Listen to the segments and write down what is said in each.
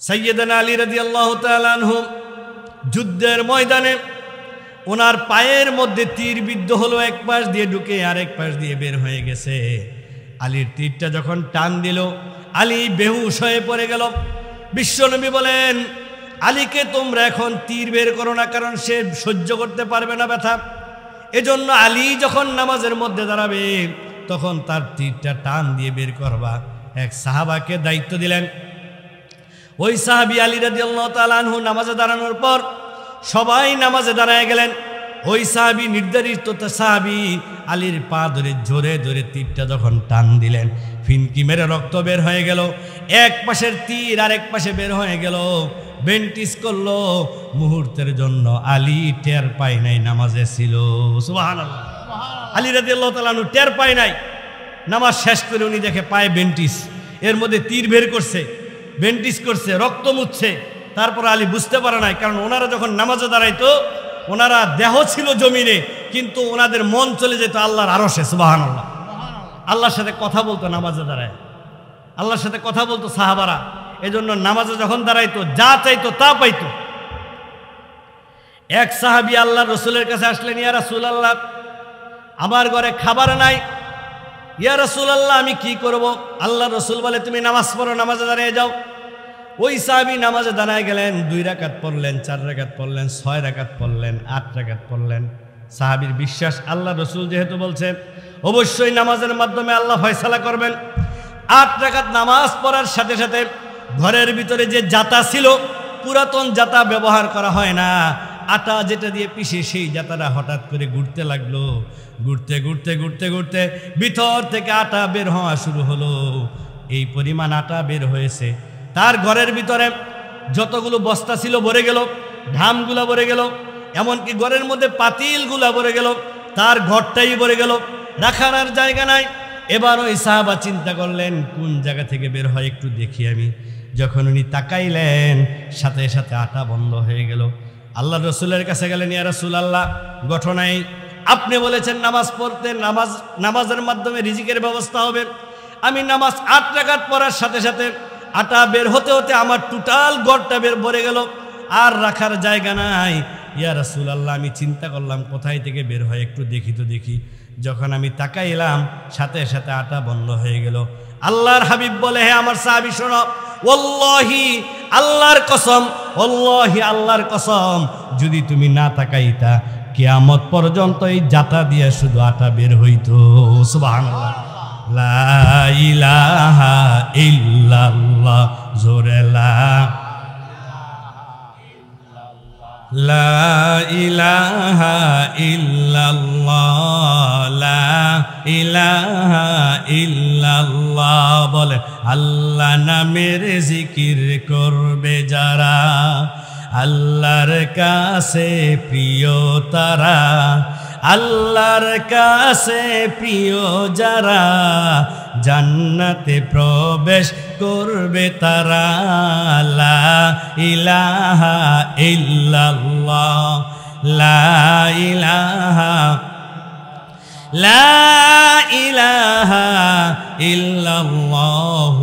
সাইয়্যিদানা আলী রাদিয়াল্লাহু তাআলা আনহু যুদ্ধের ময়দানে ওনার পায়ের মধ্যে তীর বিদ্ধ হলো, এক পাশ দিয়ে ঢুকে আরেক পাশ দিয়ে বের হয়ে গেছে। আলীর তীরটা যখন টান দিল, আলী বেহুশ হয়ে পড়ে গেল। বিশ্বনবী বলেন, আলীকে তোমরা এখন তীর বের করো না, কারণ সে সহ্য করতে পারবে না ব্যথা। এজন্য আলী যখন নামাজের মধ্যে দাঁড়াবে তখন তার তীরটা টান দিয়ে বের করবা। এক সাহাবাকে দায়িত্ব দিলেন। ওই সাহাবী আলী রাদিয়াল্লাহু তাআলা আনহু নামাজে দাঁড়ানোর পর সবাই নামাজে দাঁড়ায় গেলেন। ওই সাহাবী, নির্ধারিত সাহাবী আলীর পা ধরে জোরে জোরে তীরটা যখন টান দিলেন, ফিনকি মেরে রক্ত বের হয়ে গেল। এক পাশের তীর আরেক পাশে বের হয়ে গেল, বেন্টিস করলো। মুহূর্তের জন্য আলী টের পায় নাই নামাজে ছিল। সুবহানাল্লাহ। আলী রাদিয়াল্লাহু তাআলা আনহু টের পায় নাই। নামাজ শেষ করে উনি দেখে পায়ে বেন্টিস, এর মধ্যে তীর বের করছে, বেন্টিস করছে, রক্ত মুছছে। তারপর আলী বুঝতে পারে নাই, কারণ ওনারা যখন নামাজে দাঁড়াইতো ওনারা দেহ ছিল জমিনে, কিন্তু ওনাদের মন চলে যেত আল্লাহর আরশে। সুবহানাল্লাহ। আল্লাহর সাথে কথা বলতো নামাজে দাঁড়ায়, আল্লাহর সাথে কথা বলতো সাহাবারা। এজন্য নামাজে যখন দাঁড়াইতো যা চাইতো তা পাইতো। এক সাহাবী আল্লাহর রাসূলের কাছে আসলেন, ইয়া রাসূলুল্লাহ, আমার ঘরে খাবার নাই, ইয়া রাসূলুল্লাহ আমি কি করব? আল্লাহর রাসূল বলে, তুমি নামাজ পড়ো, নামাজে দাঁড়িয়ে যাও। ওই সাহাবী নামাজে দাঁড়ায় গেলেন। 2 রাকাত পড়লেন, 4 রাকাত পড়লেন, 6 রাকাত পড়লেন, 8 রাকাত পড়লেন। সাহাবীর বিশ্বাস, আল্লাহর রাসূল যেহেতু বলছে অবশ্যই নামাজের মাধ্যমে আল্লাহ ফয়সালা করবেন। 8 রাকাত নামাজ পড়ার সাথে সাথে ঘরের ভিতরে যে জাতা ছিল, পুরাতন জাতা ব্যবহার করা হয় না, আটা যেটা দিয়ে পিষে, সেই জাতাটা হঠাৎ করে ঘুরতে লাগলো। ঘুরতে ঘুরতে ঘুরতে ঘুরতে ভিতর থেকে আটা বের হওয়া শুরু হলো। এই পরিমাণ আটা বের হয়েছে, তার ঘরের ভিতরে যতগুলো বস্তা ছিল ভরে গেল, ঢামগুলা ভরে গেল, এমনকি ঘরের মধ্যে পাতিলগুলা ভরে গেল, তার ঘরটাই ভরে গেল, রাখার আর জায়গা নাই। এবার ওই সাহাবা চিন্তা করলেন, কোন জায়গা থেকে বের হয় একটু দেখি আমি। যখন উনি তাকাইলেন, সাথে সাথে আটা বন্ধ হয়ে গেল। আল্লাহর রাসূলের কাছে গেলেন, ইয়া রাসূলুল্লাহ, ঘটনাই আপনি বলেছেন নামাজ পড়তে, নামাজের মাধ্যমে রিজিকের ব্যবস্থা হবে। আমি নামাজ 8 রাকাত পড়ার সাথে সাথে আটা বের হতে হতে আমার টোটাল ঘরটা ভরে গেল, আর রাখার জায়গা নাই। ইয়া রাসূলুল্লাহ, আমি চিন্তা করলাম কোথায় থেকে বের হয় একটু দেখি তো দেখি। যখন আমি তাকাইলাম, সাথে সাথে আটা বন্ধ হয়ে গেল। আল্লাহর হাবিব বলে, হে আমার সাহাবী শোনো, ওয়াল্লাহি আল্লাহর কসম, ওয়াল্লাহি আল্লাহর কসম, যদি তুমি না তাকাইতা কিয়ামত পর্যন্ত এই জাতা দিয়ে শুধু আটা বের হইতো। সুবহানাল্লাহ। লা ইলাহা ইল্লাল্লাহ, জোরে লা ইলাহা ইল্লাল্লাহ, লা ইলাহা ইল্লাল্লাহ। বলে, আল্লাহ নামের জিকির করবে যারা, আল্লাহর কাছে প্রিয় তারা, আল্লাহর কাছে প্রিয় যারা, জান্নাতে প্রবেশ করবে তারা। লা ইলাহা ইল্লাল্লাহ, লা ইলাহা, লা ইলাহা ইল্লাল্লাহ,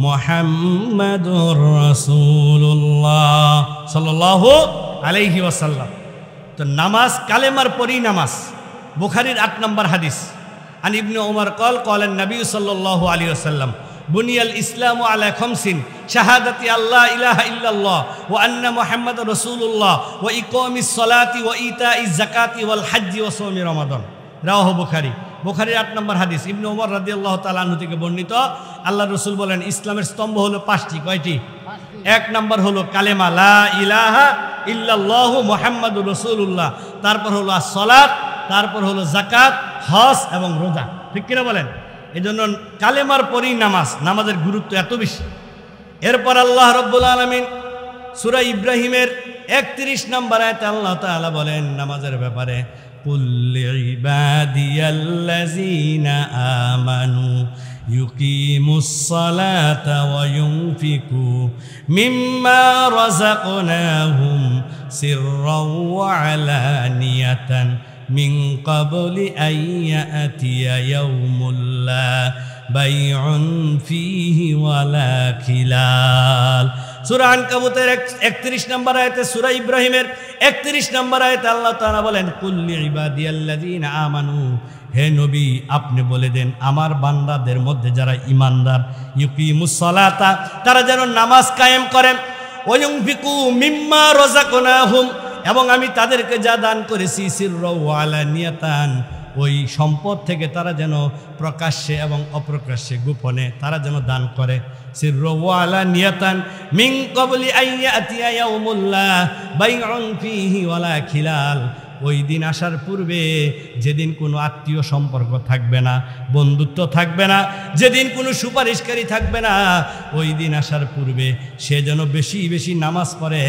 মুহাম্মাদুর রাসূলুল্লাহ সাল্লাল্লাহু আলাইহি ওয়াসাল্লাম। তো নামাজ কালেমার পরই নামাজ। বুখারীর 8 নম্বর হাদিস, আন ইবনে ওমর قال قال النبي صلى الله عليه وسلم بني الاسلام على 5 শাহাদাতি আল্লা ইলাহা ইল্লাল্লাহ ওয়া আন্না মুহাম্মাদুর রাসূলুল্লাহ ওয়া ইকামিস সালাতি ওয়া ইতাইজ যাকাতি ওয়াল হজ্জি ওয়া সাওমি রমাদান। রাওয়াহু বুখারী। বুখারীর 8 নম্বর হাদিস, ইবনে ওমর রাদিয়াল্লাহু তাআলা আনহু থেকে বর্ণিত। আল্লাহর রাসূল বলেন, ইসলামের স্তম্ভ হলো 5টি। কয়টি? 1 নম্বর হলো কালেমা লা ইলাহা ইল্লাল্লাহু মুহাম্মাদুর রাসূলুল্লাহ, তারপর হলো as-সালাত, তারপর হলো যাকাত, হজ এবং রোজা। ঠিক কিনা বলেন? এজন্য কালেমার পরই নামাজ, নামাজের গুরুত্ব এত বেশি। এরপর আল্লাহ রাব্বুল আলামিন সূরা ইব্রাহিমের 31 নম্বর আয়াতে আল্লাহ তাআলা বলেন নামাজের ব্যাপারে, কুল লিইবাদিয়াল্লাযিনা আমানু ইউকিমুস সালাতা ওয়া ইউনফিকু মিম্মা রাযাকনাহুম সিররাও ওয়া আলানিয়াতান মিন ক্বাবলি আন ইয়াতিয়া ইয়াউমুল লা বাইউন ফীহি ওয়ালা খিলাল সূরা আনকাবুতের 31 নম্বর আয়াতে, সূরা ইব্রাহিমের 31 নম্বর আয়াতে আল্লাহ তাআলা বলেন, কুল্লি ইবাদিয়াল্লাযীনা আমানু, হে নবী আপনি বলে দেন আমার বান্দাদের মধ্যে যারা ঈমানদার, ইউকিমুস সালাতা, তারা যেন নামাজ কায়েম করেন, ওয়ায়ুনফিকু মিম্মা রাযাকনাহুম, এবং আমি তাদেরকে যা দান করেছি সিররা ওয়া আলানিয়াতান, ওই সম্পদ থেকে তারা যেন প্রকাশ্যে এবং অপ্রকাশ্যে গোপনে তারা যেন দান করে। সিররা ওয়া আলানিয়াতান মিন ক্বাবলি আইয়াতিয়া ইয়াউমুল্লা বাইউন ফীহি ওয়ালা খিলাল, ওই দিন আসার পূর্বে যেদিন কোনো আত্মীয় সম্পর্ক থাকবে না, বন্ধুত্ব থাকবে না, যেদিন কোনো সুপারিশকারী থাকবে না, ওই দিন আসার পূর্বে সে যেন বেশি বেশি নামাজ পড়ে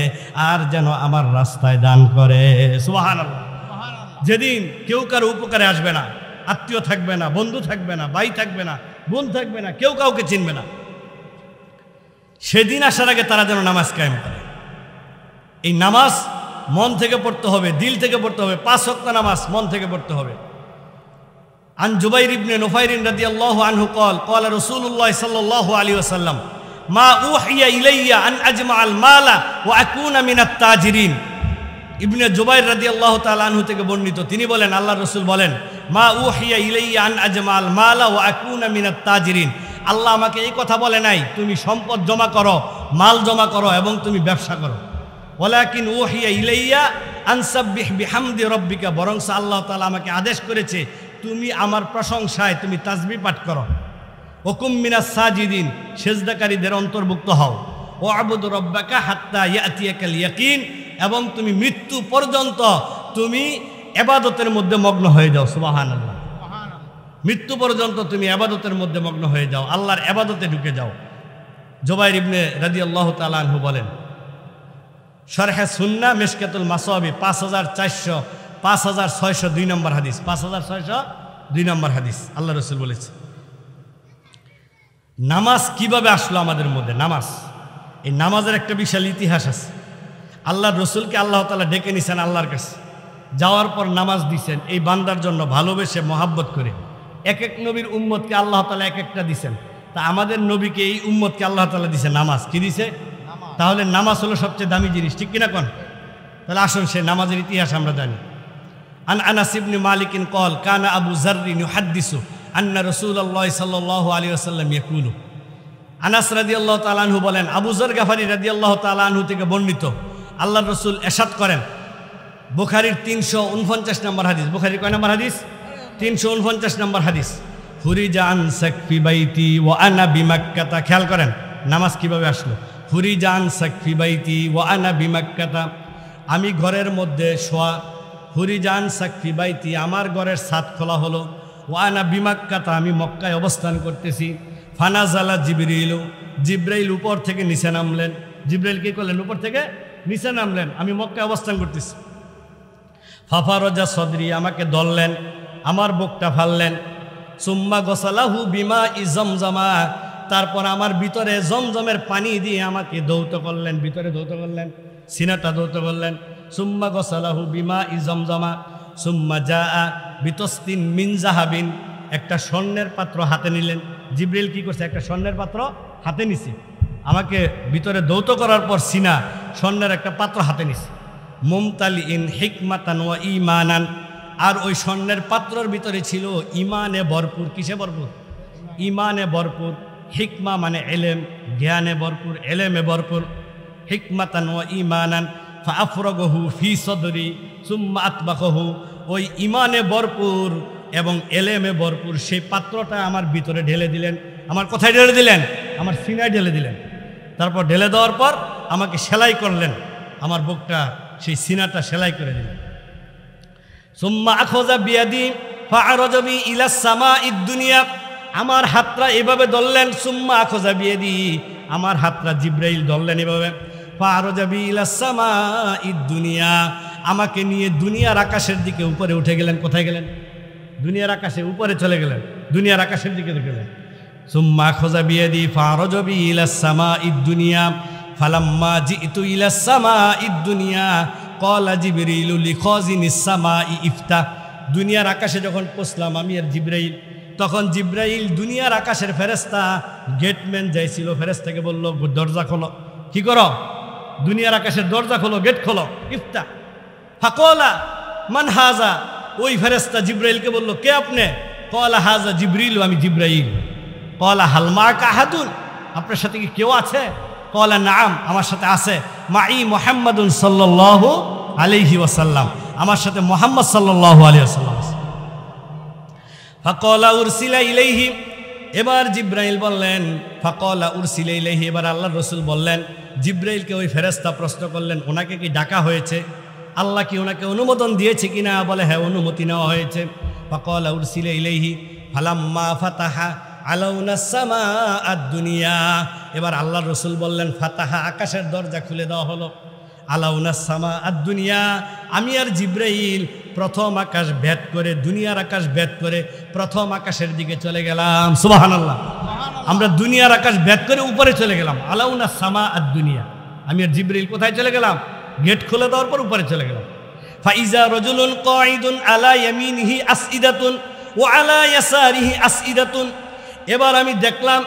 আর যেন আমার রাস্তায় দান করে। সুবহানাল্লাহ। যেদিন কেউ কারো উপকারে আসবে না, আত্মীয় থাকবে না, বন্ধু থাকবে না, ভাই থাকবে না, বোন থাকবে না, কেউ কাউকে চিনবে না, সেদিন আসার আগে তারা যেন নামাজ কায়েম করে। এই নামাজ মন থেকে পড়তে হবে, দিল থেকে পড়তে হবে, 5 ওয়াক্ত নামাজ মন থেকে পড়তে হবে। আন জুবাইর ইবনে নুফাইর রাদিয়াল্লাহু আনহু قال قال رسول الله صلى الله عليه وسلم ما اوحي الي ان اجمع المال واكون من التاجرين। ইবনে জুবাইর রাদিয়াল্লাহু তাআলা আনহু থেকে বর্ণিত, তিনি বলেন আল্লাহর রাসূল বলেন, মা উহিয়া ইলাইয়া আন আজমাল মালা ওয়া আকুনা মিনাত তাজিরিন, আল্লাহ আমাকে এই কথা বলে নাই তুমি সম্পদ জমা করো, মাল জমা করো এবং তুমি ব্যবসা করো। ওয়ালাকিন উহিয়া ইলাইয়া আন সাব্বিহ বিহামদি রাব্বিকা, বরং আল্লাহ তাআলা আমাকে আদেশ করেছে তুমি আমার প্রশংসায় তুমি তাসবিহ পাঠ করো। ওকুম মিনাস সাজিদিন, সেজদাকারীদের অন্তর্ভুক্ত হও। ওয়াবুদ রাব্বাকা হাত্তা ইয়াতিয়াকাল ইয়াকিন, এবং তুমি মৃত্যু পর্যন্ত তুমি ইবাদতের মধ্যে মগ্ন হয়ে যাও। সুবহানাল্লাহ। মৃত্যু পর্যন্ত তুমি ইবাদতের মধ্যে মগ্ন হয়ে যাও, আল্লাহর ইবাদতে ঢুকে যাও। জুবাইর ইবনে রাদিয়াল্লাহু তাআলা আনহু বলেন, শরহে সুন্নাহ মিশকাতুল মাসাবি 5602 নম্বর হাদিস, 5602 নম্বর হাদিস, আল্লাহ রাসূল বলেছে। নামাজ কিভাবে আসলো আমাদের মধ্যে? নামাজ, এই নামাজের একটা বিশাল ইতিহাস আছে। আল্লাহর রসুলকে আল্লাহ তাআলা ডেকে নিছেন আল্লাহর কাছে, যাওয়ার পর নামাজ দিছেন এই বান্দার জন্য ভালোবেসে মহাব্বত করে। এক এক নবীর উম্মতকে আল্লাহ তাআলা এক একটা দিছেন, তা আমাদের নবীকে এই উম্মতকে আল্লাহ তাআলা দিছে নামাজ। কি দিছে? তাহলে নামাজ হলো সবচেয়ে দামি জিনিস, ঠিক কিনা কোন? তাহলে আসুন সে নামাজের ইতিহাস আমরা জানি। আন আনাস ইবনে মালিক قال কানা আবু যারর ইউহাদ্দিসু আন্না রাসূলুল্লাহ সাল্লাল্লাহু আলাইহি ওয়াসাল্লাম ইয়াকুলু। আনাস রাদিয়াল্লাহু তাআলা আনহু বলেন, আবু যর গাফারি রাদিয়াল্লাহু তাআলা আনহু থেকে বর্ণিত, আল্লাহর রাসূল ইরশাদ করেন, বুখারীর 349 নম্বর হাদিস। বুখারীর কয় নম্বর হাদিস? 349 নম্বর হাদিস। হুরিজা আন সাকফি বাইতি ওয়া আনা বিমাক্কাতা। খেয়াল করেন নামাজ কিভাবে আসলো। হুরিজা আন সাকফি বাইতি ওয়া আনা বিমাক্কাতা, আমি ঘরের মধ্যে শোয়া। হুরিজা আন সাকফি বাইতি, আমার ঘরের ছাদ খোলা হলো। ওয়া আনা বিমাক্কাতা, আমি মক্কায় অবস্থান করতেছি। ফানাজালা জিবরিল, জিব্রাইল উপর থেকে নিচে নামলেন। জিব্রাইল কি করলেন? উপর থেকে নিচে নামলেন, আমি মক্কায় অবস্থান করতেছি। ফাফারজা সদরি, আমাকে ধরলেন, আমার বুকটা ফাললেন। সুম্মা গসালাহু বিমা ই জমজমা, তারপর আমার ভিতরে জমজমের পানি দিয়ে আমাকে ধৌত করলেন, ভিতরে ধৌত করলেন, সিনাটা ধৌত করলেন। সুম্মা গসালাহু বিমা ই জমজমা সুম্মা জাআ বিতস্তিন মিন জাহাবিন, একটা স্বর্ণের পাত্র হাতে নিলেন। জিব্রাইল কি করছে? একটা স্বর্ণের পাত্র হাতে নিছে, আমাকে ভিতরে ধৌত করার পর সিনা স্বর্ণের একটা পাত্র হাতে নিছে। মুমতালি ইন হিকমাতান ওয়া ঈমানান, আর ওই স্বর্ণের পাত্রের ভিতরে ছিল ঈমানে ভরপুর। কিসে ভরপুর? ঈমানে ভরপুর। হিকমা মানে এলেম, জ্ঞানে ভরপুর, এলেমে ভরপুর। হিকমাতান ওয়া ঈমানান ফাআফরাগহু ফি সদরি সুম্মা আতবাকাহু, ওই ঈমানে ভরপুর এবং এলেমে ভরপুর সেই পাত্রটা আমার ভিতরে ঢেলে দিলেন। আমার কোথায় ঢেলে দিলেন? আমার সিনায় ঢেলে দিলেন। তারপর ঢেলে দেওয়ার পর আমাকে সেলাই করলেন, আমার বুকটা সেই সিনাটা সেলাই করে দিলেন। সুম্মা আখযা বিয়াদি ফাআরাজা বি ইলা সামাঈদ দুনিয়া, আমার হাতটা এভাবে ধরলেন। সুম্মা আখযা বিয়াদি, আমার হাতটা জিব্রাইল ধরলেন এভাবে। ফাআরাজা বি ইলা সামাঈদ দুনিয়া, আমাকে নিয়ে দুনিয়ার আকাশের দিকে উপরে উঠে গেলেন। কোথায় গেলেন? দুনিয়ার আকাশে উপরে চলে গেলেন, দুনিয়ার আকাশের দিকে গেলেন। সুম্মা আখযা বিয়াদি ফাআরাজা বি ইলা সামাঈদ দুনিয়া ফালাম্মা জিতু ইলা সামাঈদ দুনিয়া ক্বালা জিবরিলু লিখাজিনিস সামাঈ ইফতা। দুনিয়ার আকাশে যখন পৌঁছলাম আমি আর জিব্রাইল, তখন জিব্রাইল দুনিয়ার আকাশের ফেরেশতা, গেটম্যান যাইছিল, ফেরেশতাকে বলল দরজা খোলো। কি করো? দুনিয়ার আকাশের দরজা খোলো, গেট খোলো, ইফতা। ফাকলা মান হাজা, ওই ফেরেশতা জিব্রাইলকে বলল, কে আপনি? কলা হাজা জিব্রিল, আমি জিব্রাইল। কলা হালমা কাহাদুন, আপনার সাথে কি কেউ আছে? কলা নাম, আমার সাথে আছে। মাই মুহাম্মাদুন সাল্লাল্লাহু আলাইহি ওয়াসাল্লাম, আমার সাথে মুহাম্মদ সাল্লাল্লাহু আলাইহি ওয়াসাল্লাম আছে। ফাকলা উরসিলা ইলাইহি, এবার জিব্রাইল বললেন, ফাকলা উরসিলা ইলাইহি, এবার আল্লাহর রাসূল বললেন, জিব্রাইলকে ওই ফেরেশতা প্রশ্ন করলেন, ওনাকে কি ডাকা হয়েছে? আল্লাহ কি ওনাকে অনুমোদন দিয়েছে কিনা? বলে হ্যাঁ, অনুমতি নেওয়া হয়েছে। ফাকলা উরসিলা ইলাইহি ফালাম্মা ফাতাহা আলাউনাস সামাআদ দুনিয়া, এবার আল্লাহর রাসূল বললেন, ফাতাহা, আকাশের দরজা খুলে দেওয়া হলো। আলাউনাস সামাআদ দুনিয়া, আমি আর জিব্রাইল প্রথম আকাশ ভেদ করে, দুনিয়ার আকাশ ভেদ করে প্রথম আকাশের দিকে চলে গেলাম। সুবহানাল্লাহ। আমরা দুনিয়ার আকাশ ভেদ করে উপরে চলে গেলাম। আলাউনাস সামাআদ দুনিয়া, আমি আর জিব্রাইল কোথায় চলে গেলাম? গেট খুলে দেওয়ার পর উপরে চলে গেলাম। ফাইজা রাজুলুন কাঈদুন আলা ইয়ামিনিহি আসইদাতুন ওয়া আলা ইয়াসারিহি আসইদাতুন, এবার আমি দেখলাম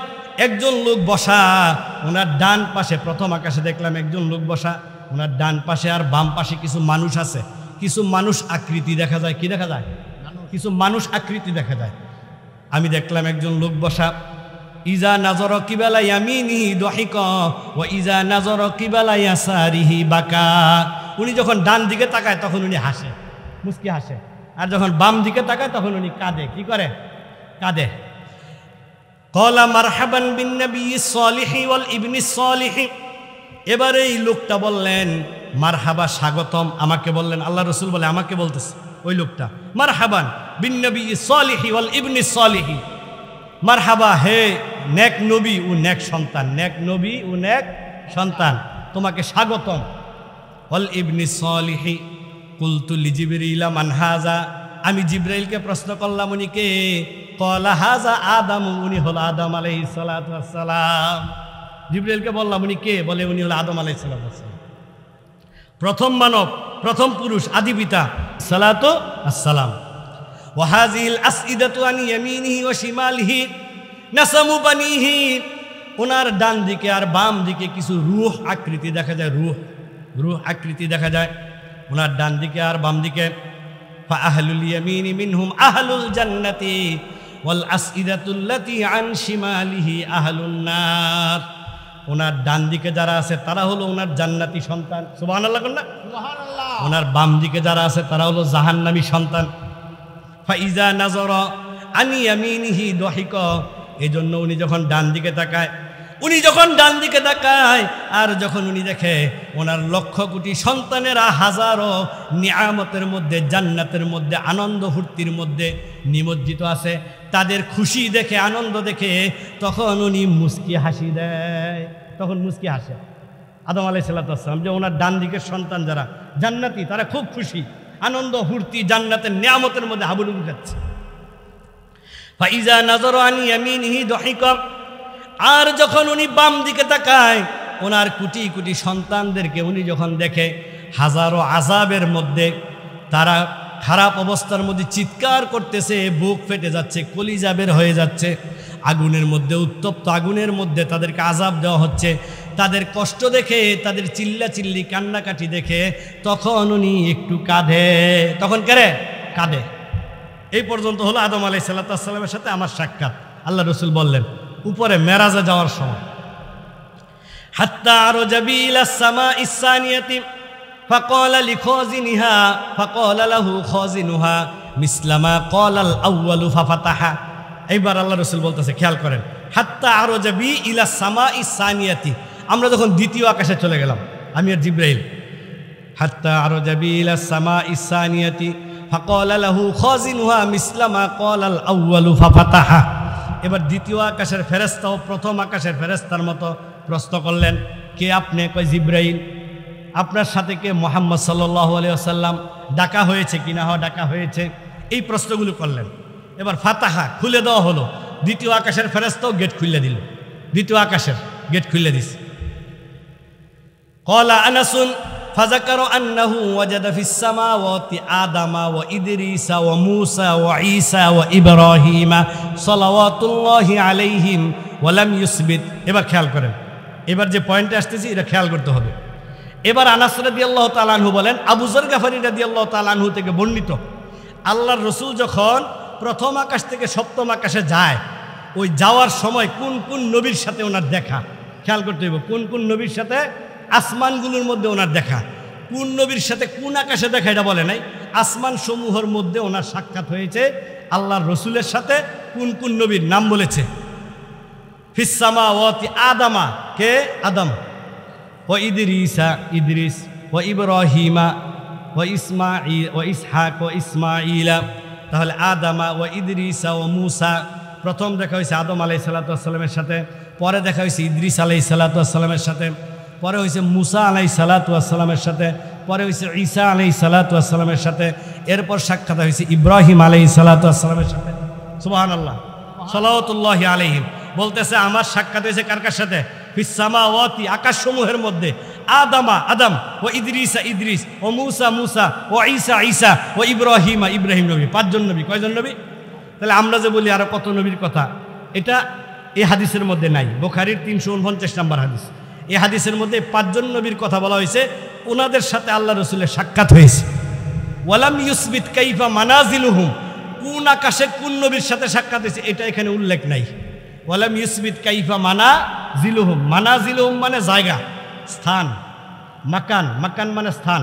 একজন লোক বসা, ওনার ডান পাশে, প্রথম আকাশে দেখলাম একজন লোক বসা, ওনার ডান পাশে আর বাম পাশে কিছু মানুষ আছে, কিছু মানুষ আকৃতি দেখা যায়। কি দেখা যায়? কিছু মানুষ আকৃতি দেখা যায়। আমি দেখলাম একজন লোক বসা। ইজা নাজর কিবালা ইয়ামিনিহি দহিকা ওয়া ইজা নাজর কিবালা ইয়াসারিহি বাকা, উনি যখন ডান দিকে তাকায় তখন উনি হাসে, মুস্কি হাসে, আর যখন বাম দিকে তাকায় তখন উনি কাঁদে। কি করে? কাঁদে। কলা মারহাবান বিন নবিয়্যিস সালিহি ওয়াল ইবনিস সালিহি, এবারে এই লোকটা বললেন মারহাবা, স্বাগতম, আমাকে বললেন, আল্লাহ রাসূল বলে আমাকে বলতেছে ওই লোকটা, মারহাবান বিন নবিয়্যিস সালিহি ওয়াল ইবনিস সালিহি, মারহাবা, হে নেক নবী ও নেক সন্তান, নেক নবী ও নেক সন্তান, তোমাকে স্বাগতম। ওয়াল ইবনিস সালিহি কুলতু লিজিবরিল মান হাজা, আমি জিব্রাইলকে প্রশ্ন করলাম, উনি কে? কলা হাজা আদম, উনি হল আদম আলাইহিস সালাতু ওয়াস সালাম। জিব্রাইলকে বললাম, উনি কে? বলে উনি হল আদম আলাইহিস সালাতু ওয়াস সালাম, প্রথম মানব, প্রথম পুরুষ, আদি পিতা, সালাতু ওয়াস সালাম। ওয়া হাযিল আসইদাতু আন ইয়ামিনিহি ওয়া শিমালিহি নাসামু বানিহি, ওনার ডান দিকে আর বাম দিকে কিছু রূহ আকৃতি দেখা যায়, রূহ আকৃতি দেখা যায় ওনার ডান দিকে আর বাম দিকে। ফা আহলুল ইয়ামিনি মিনহুম আহলুল জান্নাতি ওয়াল আসইদাতুল্লাতি আন শিমালিহি আহলুন নার, ওনার ডান দিকে যারা আছে তারা হলো ওনার জান্নাতি সন্তান। সুবহানাল্লাহ কন্যা, সুবহানাল্লাহ। ওনার বাম দিকে যারা আছে তারা হলো জাহান্নামী সন্তান। ফাইজা নাজরা আন ইয়ামিনিহি দহিকা, এজন্য উনি যখন ডান দিকে তাকায়, আর যখন উনি দেখে ওনার লক্ষ কোটি সন্তানেরা হাজারো নিয়ামতের মধ্যে, জান্নাতের মধ্যে, আনন্দ ফুর্তির মধ্যে নিমজ্জিত আছে, তাদের খুশি দেখে, আনন্দ দেখে তখন উনি মুস্কি হাসি দেয়, তখন মুস্কি হাসে। আদম আলাইহিস সালাতু ওয়াস সালাম, যে ওনার ডান দিকের সন্তান যারা জান্নাতি, তারা খুব খুশি, আনন্দ ফুর্তি, জান্নাতের নিয়ামতের মধ্যে হাবুডুবু খাচ্ছে। ফাইজা নাজরা আন ইয়ামিনিহি দহিকা, আর যখন উনি বাম দিকে তাকায়, ওনার কোটি কোটি সন্তানদেরকে উনি যখন দেখে হাজারো আযাবের মধ্যে, তারা খারাপ অবস্থার মধ্যে চিৎকার করতেছে, বুক ফেটে যাচ্ছে, কলিজা বের হয়ে যাচ্ছে, আগুনের মধ্যে, উত্তপ্ত আগুনের মধ্যে তাদেরকে আযাব দেওয়া হচ্ছে, তাদের কষ্ট দেখে, তাদের চিল্লাচিল্লি কান্নাকাটি দেখে তখন উনি একটু কাঁদে। তখন কাঁদে। এই পর্যন্ত হলো আদম আলাইহিস সালাতু ওয়াস সালামের সাথে আমার সাক্ষাৎ। আল্লাহ রাসূল বললেন উপরে মেরাজে যাওয়ার সময়, হাত্তা আরজা বি ইলাস সামাইস সানিয়াতি ফাকালা লিখাজিনিহা ফাকালা লাহু খাজিনুহা মিসলামা ক্বালাল আউয়ালু ফাফাতাহা। এইবার আল্লাহ রাসূল বলতেছে, খেয়াল করেন, হাত্তা আরজা বি ইলাস সামাইস সানিয়াতি, আমরা যখন দ্বিতীয় আকাশে চলে গেলাম, আমি আর জিব্রাইল, হাত্তা আরজা বি ইলাস সামাইস সানিয়াতি ফাকালা লাহু খাজিনুহা মিসলামা ক্বালাল আউয়ালু ফাফাতাহা। এবার দ্বিতীয় আকাশের ফেরেশতাও প্রথম আকাশের ফেরেশতার মতো প্রশ্ন করলেন, কে আপনি? কয় জিব্রাইল। আপনার সাথে কে? মুহাম্মদ সাল্লাল্লাহু আলাইহি ওয়াসাল্লাম। ডাকা হয়েছে কিনা? ডাকা হয়েছে। এই প্রশ্নগুলো করলেন। এবার ফাতাহা, খুলে দেওয়া হলো। দ্বিতীয় আকাশের ফেরেশতাও গেট খুলে দিল, দ্বিতীয় আকাশের গেট খুলে দিছে। ক্বালা আনাসুন ফাযাকারা আন্নাহু ওয়াজাদা ফিস সামাওয়াতি আদামা ওয়া ইদরিসা ওয়া মূসা ওয়া ঈসা ওয়া ইব্রাহিমা সালাওয়াতুল্লাহি আলাইহিম ওয়া লাম ইউসবিত। এবার খেয়াল করেন, এবার যে পয়েন্টে আসতেছি এটা খেয়াল করতে হবে। এবার আনাস রাদিয়াল্লাহু তাআলা আনহু বলেন, আবু যর গফারি রাদিয়াল্লাহু তাআলা আনহু থেকে বর্ণিত, আল্লাহর রসুল যখন প্রথম আকাশ থেকে সপ্তম আকাশে যায়, ওই যাওয়ার সময় কোন কোন নবীর সাথে ওনার দেখা খেয়াল করতে হবে। কোন কোন নবীর সাথে আসমানগুলোর মধ্যে ওনার দেখা, কোন নবীর সাথে কোন আকাশে দেখা এটা বলে নাই। আসমান সমূহের মধ্যে ওনার সাক্ষাৎ হয়েছে আল্লাহর রসুলের সাথে। কোন কোন নবীর নাম বলেছে? ফিস সামাওয়াতি আদামা, কে? আদম। ওয়া ইদরিসা, ইদরিস। ওয়া ইব্রাহিমা, ওয়া ইসমাঈল, ওয়া ইসহাক, ওয়া ইসমাঈলা। তাহলে আদামা, ওয়া ইদরিসা, ওয়া মূসা। প্রথম দেখা হয়েছে আদম আলাইহিস সালাতু ওয়াস সালামের সাথে, পরে দেখা হয়েছে ইদ্রিস আলাইহিস সালাতু ওয়াস সালামের সাথে, পরে হয়েছে মূসা আলাইহিস সালাতু ওয়াস সালামের সাথে, পরে হয়েছে ঈসা আলাইহিস সালাতু ওয়াস সালামের সাথে, এরপর সাক্ষাৎ হয়েছে ইব্রাহিম আলাইহিস সালাতু ওয়াস সালামের সাথে। সুবহানাল্লাহ, সালাওয়াতুল্লাহি আলাইহিম। বলতেছে আমার সাক্ষাৎ হয়েছে কার কার সাথে? ফিস সামাওয়াতি, আকাশসমূহের মধ্যে, আদামা, আদম, ও ইদ্রিসা, ইদ্রিস, ও মূসা, মূসা, ও ঈসা, ঈসা, ও ইব্রাহিমা, ইব্রাহিম নবী। 5 জন নবী। কয়জন নবী? তাহলে আমরা যে বলি আরো কত নবীর কথা, এটা এই হাদিসের মধ্যে নাই। বুখারীর 349 নম্বর হাদিস। এই হাদিসের মধ্যে 5 জন নবীর কথা বলা হয়েছে, ওনাদের সাথে আল্লাহ রসুলের সাক্ষাৎ হয়েছে। ওয়ালাম ইউসবিত কাইফা মানাজিলুহুম, কোন আকাশে কোন নবীর সাথে সাক্ষাৎ হয়েছে এটা এখানে উল্লেখ নাই। ওয়ালাম ইউসবিত কাইফা মানাজিলুহুম, মানাজিলুহুম মানে জায়গা, স্থান। মাকান, মাকান মানে স্থান।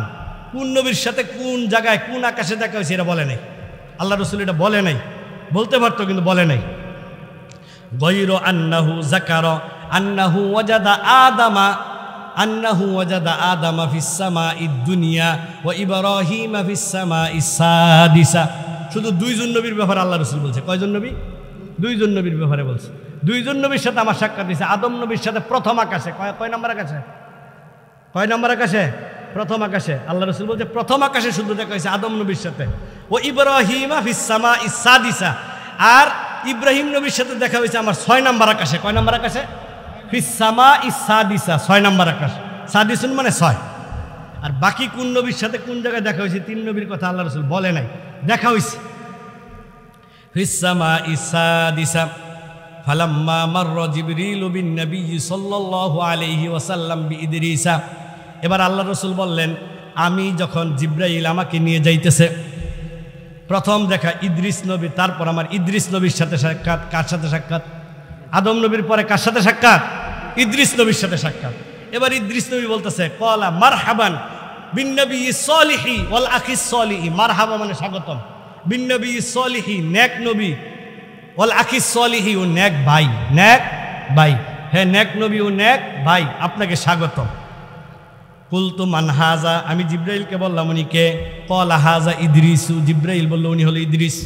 কোন নবীর সাথে কোন জায়গায় কোন আকাশে দেখা হয়েছে এটা বলে নাই। আল্লাহ রসুল এটা বলে নাই, বলতে পারতো কিন্তু বলে নাই। গায়রু আন্নাহু যাকারা আন্নাহু ওয়াজাদা আদামা, আন্নাহু ওয়াজাদা আদামা ফিস সামাঈদ দুনিয়া ওয়া ইব্রাহিমা ফিস সামাঈস সাদিসা। শুধু 2 জন নবীর ব্যাপারে আল্লাহ রসুল বলছে। কয়জন নবী? 2 জন নবীর ব্যাপারে বলছে। 2 জন নবীর সাথে আমার সাক্ষাৎ দিয়েছে। আদম নবীর সাথে প্রথম আকাশে। কয় নম্বর আকাশে? কয় নম্বর আকাশে? প্রথম আকাশে। আল্লাহ রসুল বলছে প্রথম আকাশে শুধু দেখা হয়েছে আদম নবীর সাথে। ও ইব্রাহিমা ফিস সামাঈস সাদিসা, আর ইব্রাহিম নবীর সাথে দেখা হয়েছে আমার 6 নম্বর আকাশে। কয় নম্বর আকাশে? ফিস সামাঈস সাদিসা, 6 নম্বর আকাশ। সাদিসুন মানে 6। আর বাকি কোন নবীর সাথে কোন জায়গায় দেখা হয়েছে 3 নবীর কথা আল্লাহ রসুল বলে নাই, দেখা হয়েছে। ফিস সামাঈস সাদিসা ফালাম্মা মাররা জিবরিল বিন নবী সাল্লাল্লাহু আলাইহি ওয়াসাল্লাম বিইদরিসা। এবার আল্লাহ রসুল বললেন, আমি যখন জিব্রাইল আমাকে নিয়ে যাইতেছে, প্রথম দেখা ইদ্রিস নবী, তারপর আমার ইদ্রিস নবীর সাথে সাক্ষাৎ। কার সাথে সাক্ষাৎ? আদম নবীর পরে কার সাথে সাক্ষাৎ? ইদ্রিস নবীর সাথে সাক্ষাৎ। এবার ইদ্রিস নবী বলতেছে, ক্বালা মারহাবান বিন নবী সলিহি ওয়াল আখিস সলিহি। মারহাবা মানে স্বাগতম। বিন নবী সলিহি, নেক নবী, ওয়াল আখিস সলিহি, ও নেক ভাই। নেক ভাই, হ্যাঁ নেক নবী ও নেক ভাই, আপনাকে স্বাগতম। কুলতু মান হাজা, আমি জিব্রাইলকে বললাম উনি কে? ক্বালা হাজা ইদ্রিসু, জিব্রাইল বলল উনি হলো ইদ্রিস।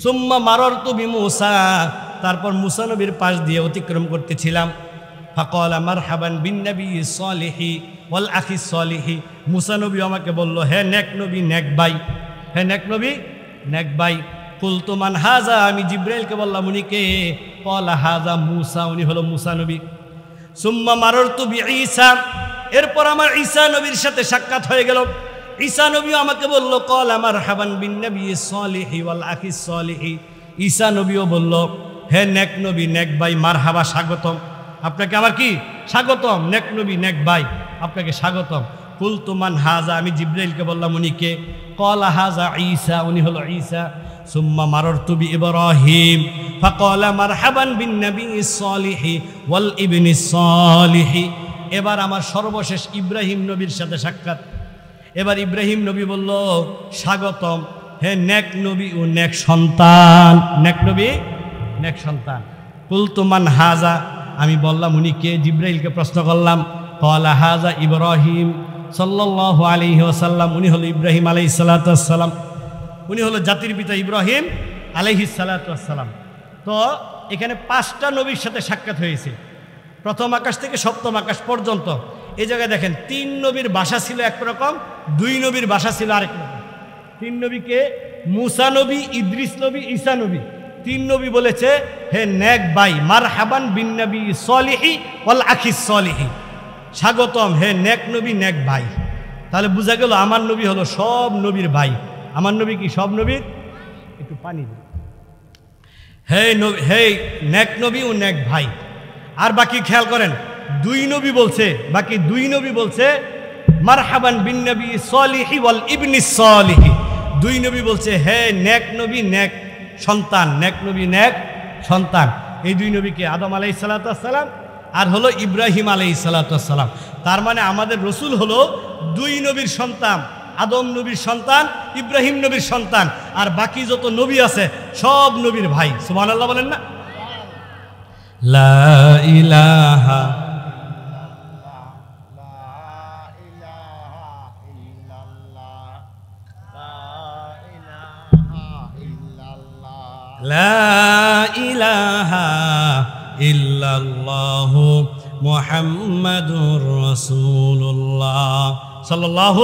সুম্মা মাররতু বিমূসা, তারপর মূসা নবীর পাশ দিয়ে অতিক্রম করতেছিলাম। ফাকালা মারহাবান বিন নবী সলিহি ওয়াল আখিস সলিহি। মূসা নবী আমাকে বলল, হে নেক নবী, নেক ভাই, হে নেক নবী, নেক ভাই। কুলতু মান হাজা, আমি জিব্রাইলকে বললাম উনি কে? ক্বালা হাজা মূসা, উনি হলো মূসা নবী। সুম্মা মাররতু বিঈসা, এরপর আমার ঈসা নবীর সাথে সাক্ষাৎ হয়ে গেল। ঈসা নবীও আমাকে বলল, ক্বালা মারহাবান বিন নবী সলিহি ওয়াল আখিস সলিহি। ঈসা নবীও বলল, হে নেক নবী, নেক ভাই, মারহাবা, স্বাগতম, আপনাকে আমার কি স্বাগতম, নেক নবী, নেক ভাই, আপনাকে স্বাগতম। কুলতু মান হাজা, আমি জিব্রাইলকে বললাম উনি কে? ক্বালা হাজা ঈসা, উনি হলো ঈসা। সুম্মা মাররতু বি ইব্রাহিম ফাকালা মারহাবান বিন নবী সলিহি ওয়াল ইবনি সলিহি। এবার আমার সর্বশেষ ইব্রাহিম নবীর সাথে সাক্ষাৎ। এবার ইব্রাহিম নবী বলল, স্বাগতম, হে নেক নবী ও নেক সন্তান, নেক নবী, নেক সন্তান। কুলতু মান হাজা, আমি বললাম উনি কে? জিব্রাইলকে প্রশ্ন করলাম। ক্বালা হাজা ইব্রাহিম সাল্লাল্লাহু আলাইহি ওয়াসাল্লাম, উনি হলো ইব্রাহিম আলাইহিস সালাতু ওয়াস সালাম, উনি হলো জাতির পিতা ইব্রাহিম আলাইহিস সালাতু ওয়াস সালাম। তো এখানে 5টা নবীর সাথে সাক্ষাৎ হয়েছে, প্রথম আকাশ থেকে সপ্তম আকাশ পর্যন্ত। এই জায়গায় দেখেন 3 নবীর ভাষা ছিল একরকম, 2 নবীর ভাষা ছিল আরেক রকম। 3 নবীকে মূসা নবী, ইদ্রিস নবী, ঈসা নবী, 3 নবী বলেছে, হে নেক ভাই, মারহাবান বিন নবী সলিহি ওয়াল আখিস সলিহি, স্বাগতম, হে নেক নবী, নেক ভাই। তাহলে বোঝা গেল আমার নবী হলো সব নবীর ভাই। আমার নবী কি সব নবীর? একটু পানি দিন। হে নেক নবী ও নেক ভাই। আর বাকি খেয়াল করেন, দুই নবী বলছে, বাকি দুই নবী বলছে মারহাবান বিন নবী সলিহি ওয়াল ইবনি সলিহি। দুই নবী বলছে হে নেক নবী নেক সন্তান, নেক নবী নেক সন্তান। এই দুই নবীকে আদম আলাইহিস সালাতু ওয়াস সালাম আর হলো ইব্রাহিম আলাইহিস সালাতু ওয়াস সালাম। তার মানে আমাদের রসুল হলো দুই নবীর সন্তান, আদম নবীর সন্তান, ইব্রাহিম নবীর সন্তান, আর বাকি যত নবী আছে সব নবীর ভাই। সুবহানাল্লাহ বলেন না? লা ইলাহা লা ইলাহা ইল্লাল্লাহু মুহাম্মাদুর রাসূলুল্লাহ সাল্লাল্লাহু